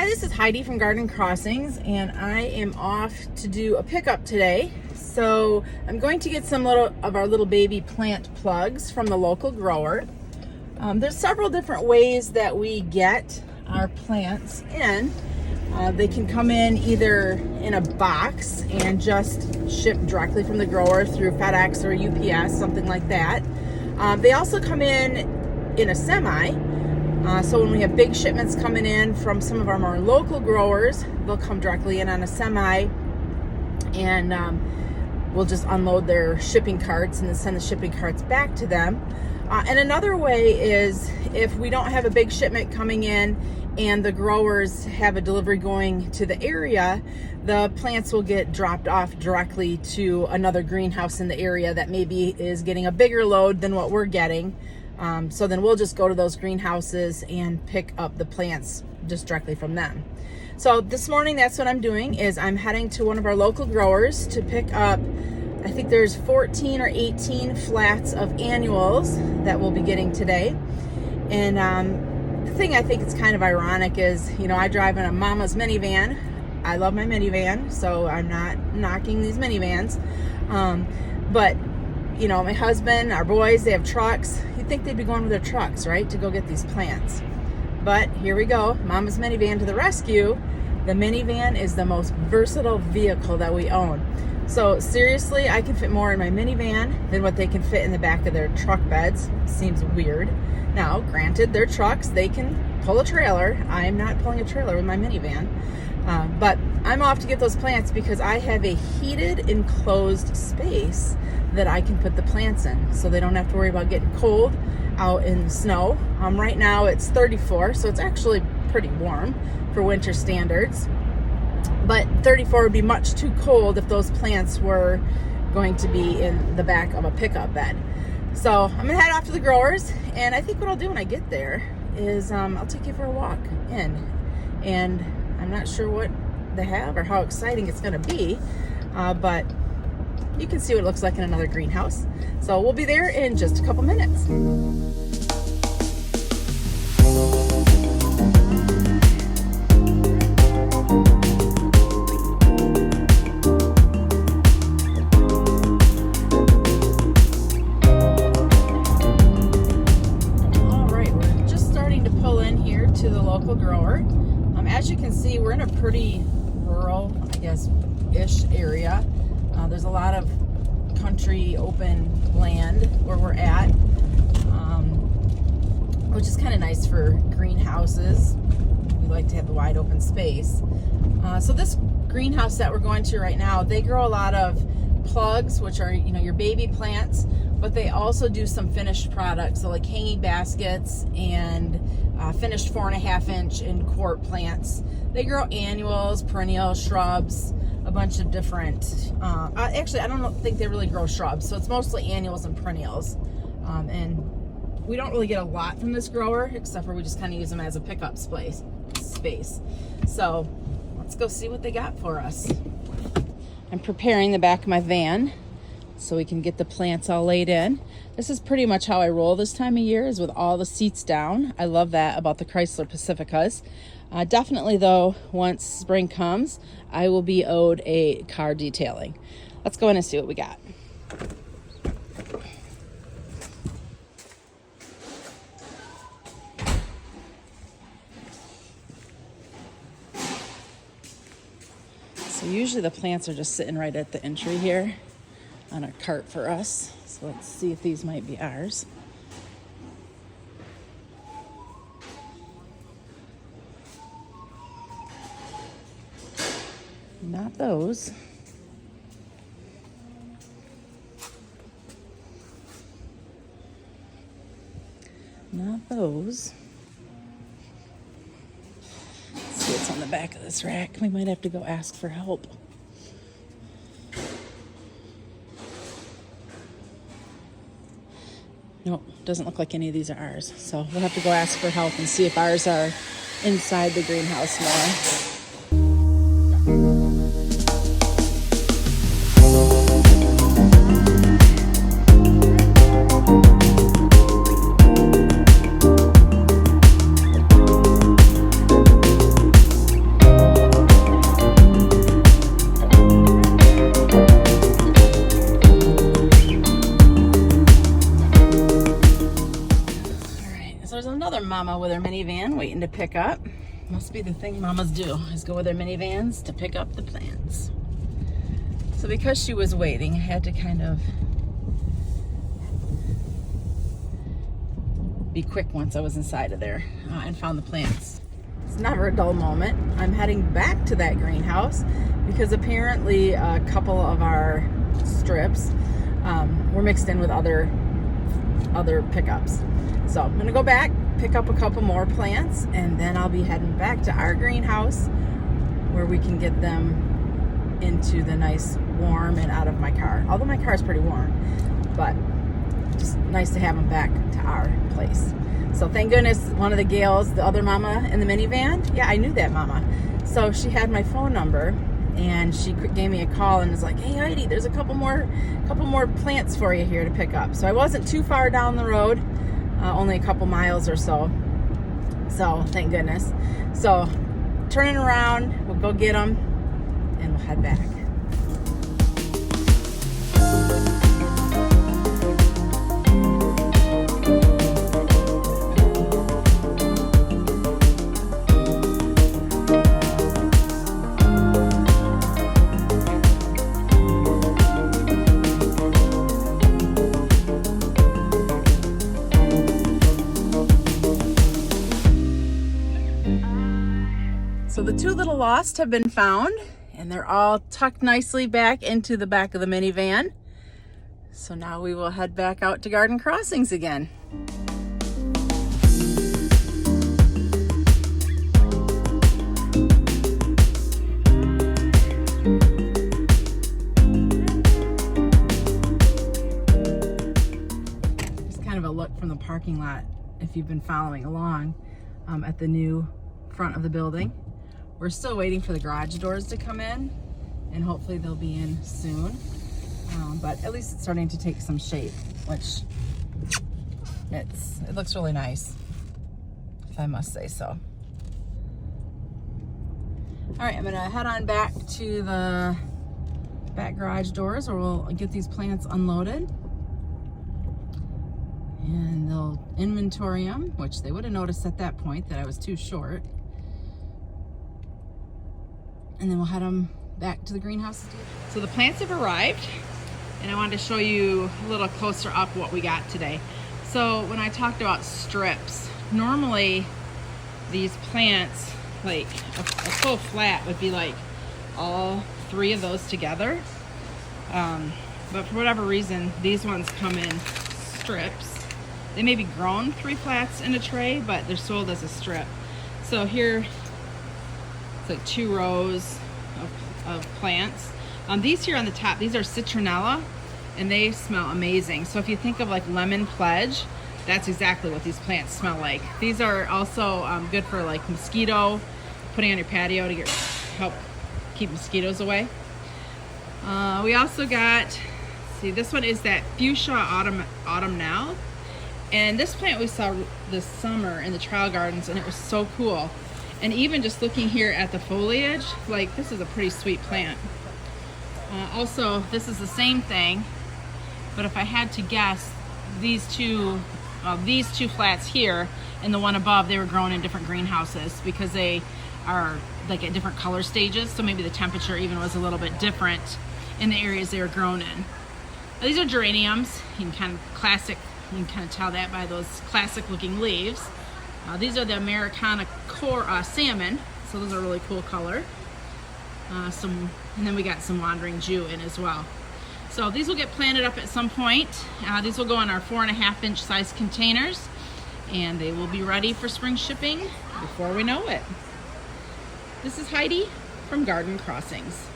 Hi, this is Heidi from Garden Crossings, and I am off to do a pickup today. So I'm going to get some of our little baby plant plugs from the local grower. There's several different ways that we get our plants in. They can come in either in a box and just ship directly from the grower through FedEx or UPS, something like that. They also come in a semi. So when we have big shipments coming in from some of our more local growers, they'll come directly in on a semi, and we'll just unload their shipping carts and then send the shipping carts back to them. And another way is if we don't have a big shipment coming in and the growers have a delivery going to the area, the plants will get dropped off directly to another greenhouse in the area that maybe is getting a bigger load than what we're getting. So then we'll just go to those greenhouses and pick up the plants just directly from them. So this morning, that's what I'm doing, is I'm heading to one of our local growers to pick up, I think there's 14 or 18 flats of annuals that we'll be getting today. And the thing I think is kind of ironic is, I drive in a mama's minivan. I love my minivan, so I'm not knocking these minivans. But my husband, our boys, they have trucks. You'd think they'd be going with their trucks, right, to go get these plants. But here we go, Mama's minivan to the rescue. The minivan is the most versatile vehicle that we own. So seriously, I can fit more in my minivan than what they can fit in the back of their truck beds. Seems weird. Now, granted, they're trucks. They can pull a trailer. I'm not pulling a trailer with my minivan. But I'm off to get those plants because I have a heated enclosed space that I can put the plants in, so they don't have to worry about getting cold out in the snow. Right now it's 34, so it's actually pretty warm for winter standards. But 34 would be much too cold if those plants were going to be in the back of a pickup bed. So I'm gonna head off to the growers, and I think what I'll do when I get there is I'll take you for a walk in. And I'm not sure what they have or how exciting it's gonna be, but you can see what it looks like in another greenhouse. So we'll be there in just a couple minutes. All right, we're just starting to pull in here to the local grower. As you can see, we're in a pretty rural, I guess-ish area. There's a lot of country open land where we're at, which is kind of nice for greenhouses. We like to have the wide open space. So this greenhouse that we're going to right now, they grow a lot of plugs, which are your baby plants, but they also do some finished products, so like hanging baskets and finished 4.5-inch and quart plants. They grow annuals, perennial shrubs, a bunch of different, actually I don't think they really grow shrubs, so it's mostly annuals and perennials. And we don't really get a lot from this grower, except for we just kind of use them as a pickup space. So let's go see what they got for us. I'm preparing the back of my van so we can get the plants all laid in. This is pretty much how I roll this time of year, is with all the seats down. I love that about the Chrysler Pacificas. Definitely though, once spring comes, I will be owed a car detailing. Let's go in and see what we got. So usually the plants are just sitting right at the entry here on a cart for us. So let's see if these might be ours. Not those. Not those. Let's see what's on the back of this rack. We might have to go ask for help. Nope, doesn't look like any of these are ours. So we'll have to go ask for help and see if ours are inside the greenhouse more. Mama with her minivan waiting to pick up. Must be the thing mamas do, is go with their minivans to pick up the plants. So because she was waiting, I had to kind of be quick once I was inside of there and found the plants. It's never a dull moment. I'm heading back to that greenhouse because apparently a couple of our strips were mixed in with other pickups. So I'm gonna go back, pick up a couple more plants, and then I'll be heading back to our greenhouse where we can get them into the nice warm and out of my car. Although my car is pretty warm, but just nice to have them back to our place. So thank goodness one of the gals, the other mama in the minivan, yeah, I knew that mama. So she had my phone number and she gave me a call and was like, hey Heidi, there's a couple more plants for you here to pick up. So I wasn't too far down the road, only a couple miles or so. So thank goodness. So turning around, we'll go get them and we'll head back. So the two little lost have been found and they're all tucked nicely back into the back of the minivan. So now we will head back out to Garden Crossings again. Just kind of a look from the parking lot if you've been following along at the new front of the building. We're still waiting for the garage doors to come in and hopefully they'll be in soon. But at least it's starting to take some shape, which it looks really nice, if I must say so. All right, I'm gonna head on back to the back garage doors where we'll get these plants unloaded. And they'll inventory them, which they would have noticed at that point that I was too short. And then we'll head them back to the greenhouse. So the plants have arrived and I wanted to show you a little closer up what we got today. So when I talked about strips, normally these plants, like a full flat would be like all three of those together. But for whatever reason, these ones come in strips. They may be grown 3 flats in a tray, but they're sold as a strip. So here, it's like 2 rows of plants. These here on the top, these are citronella, and they smell amazing. So if you think of like lemon pledge, that's exactly what these plants smell like. These are also good for like mosquito, putting on your patio to help keep mosquitoes away. We also got, see, this one is that fuchsia autumn now. And this plant we saw this summer in the trial gardens, and it was so cool. And even just looking here at the foliage, like this is a pretty sweet plant. Also, this is the same thing, but if I had to guess, these two flats here and the one above, they were grown in different greenhouses because they are like at different color stages. So maybe the temperature even was a little bit different in the areas they were grown in. Now, these are geraniums. You can kind of tell that by those classic looking leaves. These are the Americana salmon, so those are a really cool color. And then we got some Wandering Jew in as well. So these will get planted up at some point. These will go in our 4.5-inch size containers, and they will be ready for spring shipping before we know it. This is Heidi from Garden Crossings.